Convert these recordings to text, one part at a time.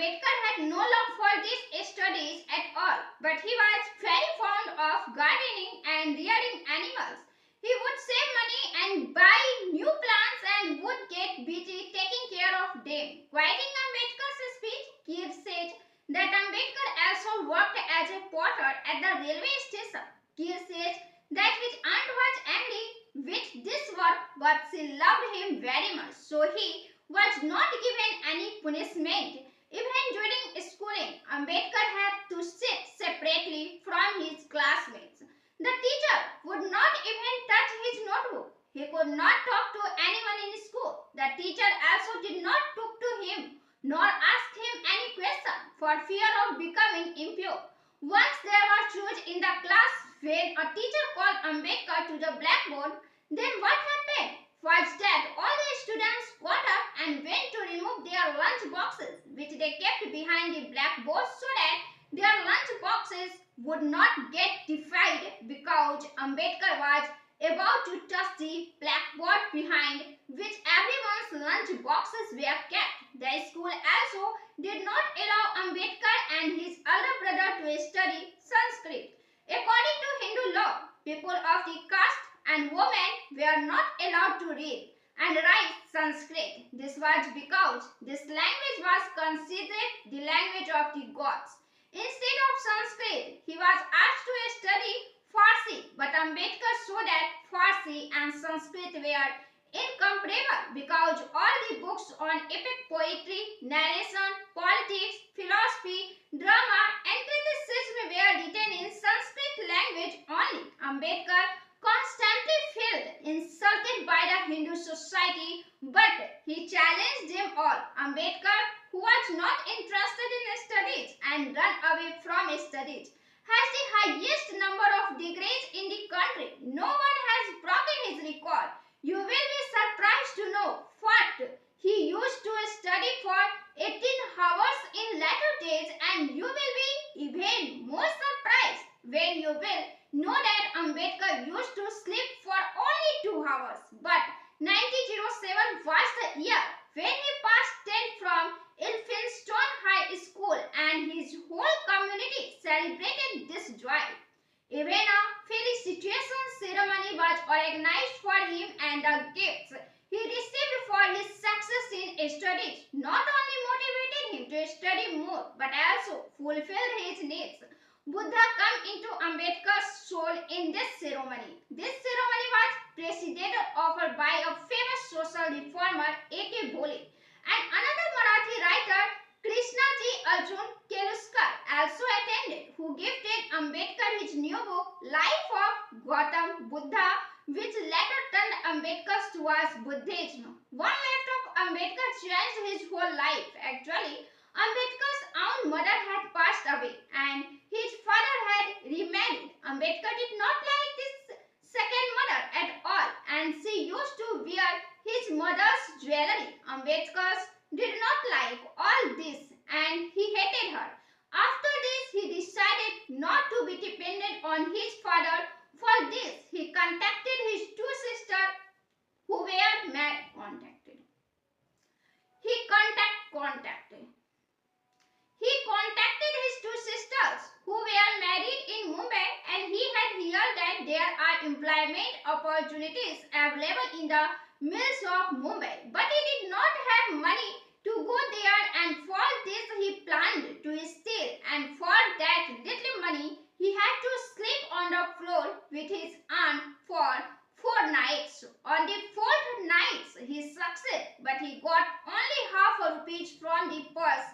Ambedkar had no love for these studies at all, but he was very fond of gardening and rearing animals. He would save money and buy new plants and would get busy taking care of them. Quoting Ambedkar's speech, Keir said that Ambedkar also worked as a porter at the railway station. Keir says that his aunt was angry with this work, but she loved him very much, so he was not given any punishment. Even during schooling, Ambedkar had to sit separately from his classmates. The teacher would not even touch his notebook. He could not talk to anyone in school. The teacher also did not talk to him nor ask him any question for fear of becoming impure. Once there was change in the class when a teacher called Ambedkar to the blackboard, then what happened was that all the students got up and went to remove their lunch boxes, which they kept behind the blackboard so that their lunch boxes would not get defiled because Ambedkar was about to touch the blackboard behind which everyone's lunch boxes were kept. The school also did not allow Ambedkar and his elder brother to study Sanskrit. According to Hindu law, people of the caste and women were not allowed to read and write Sanskrit. This was because this language was considered the language of the gods. Instead of Sanskrit, he was asked to study Farsi, but Ambedkar saw that Farsi and Sanskrit were incomparable because all the books on epic poetry, narration, politics, philosophy, drama and criticism were written in Sanskrit language only. Ambedkar constantly felt insulted by the Hindu society, but he challenged them all. Ambedkar, who was not interested in studies and ran away from studies, has the highest number of degrees in the country. No one has broken his record. You will be surprised to know what he used to study for 18 hours in latter days, and you will be even more surprised when you will know that Ambedkar used to sleep for only 2 hours. But 1907 was the year when he passed 10th from Elphinstone High School, and his whole community celebrated this joy. Even a felicitation ceremony was organized for him, and the gifts he received for his success in studies not only motivated him to study more but also fulfilled his needs. Buddha came into Ambedkar's soul in this ceremony. This ceremony was presided over by a famous social reformer A.K. Bhole, and another Marathi writer Krishnaji Arjun Keluskar also attended, who gifted Ambedkar his new book Life of Gautam Buddha, which later turned Ambedkar towards Buddhism. One left of Ambedkar changed his whole life. Actually, Ambedkar's own mother had passed away and his father had remarried. Ambedkar did not like this second mother at all, and she used to wear his mother's jewelry. Ambedkar did not like all this and he hated her. After this, he decided not to be dependent on his father. For this, he contacted his two sisters who were married. He contacted his two sisters who were married in Mumbai, and he had heard that there are employment opportunities available in the mills of Mumbai, but he did not have money to go there, and for this he planned to steal, and for that little money he had to sleep on the floor with his aunt for 4 nights. On the 4th night he succeeded, but he got only half a rupee from the purse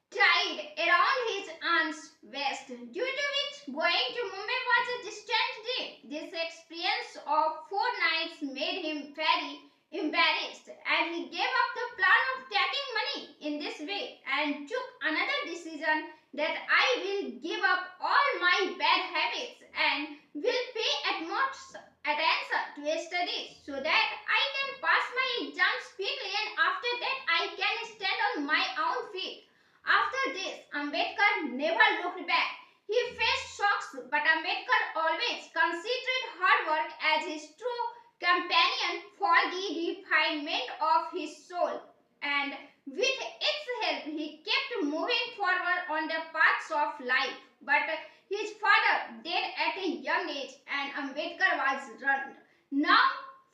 tied around his aunt's waist, due to which going to Mumbai was a distant dream. This experience of 4 nights made him very embarrassed, and he gave up the plan of taking money in this way and took another decision that I will give up all my bad habits and will pay utmost attention to studies so that I can pass my exams quickly, and after that I can stand on my own feet. After this, Ambedkar never looked back. He faced shocks, but Ambedkar always considered hard work as his true companion for the refinement of his soul. And With its help, he kept moving forward on the paths of life. But his father died at a young age and Ambedkar was ruined. Now,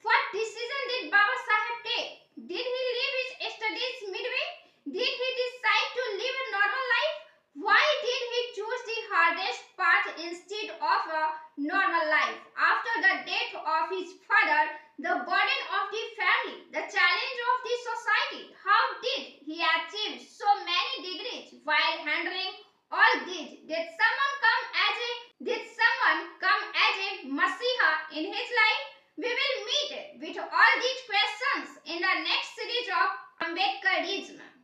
what decision did Baba Saheb take? Did he leave his studies midway? Did he decide to live a normal life? Why did he choose the hardest path instead of a normal life? After the death of his father, the burden of the family, the challenge of the society, how did he achieve so many degrees while handling all these? Did someone come as a Masiha in his life? We will meet with all these questions in the next series of Ambedkarism.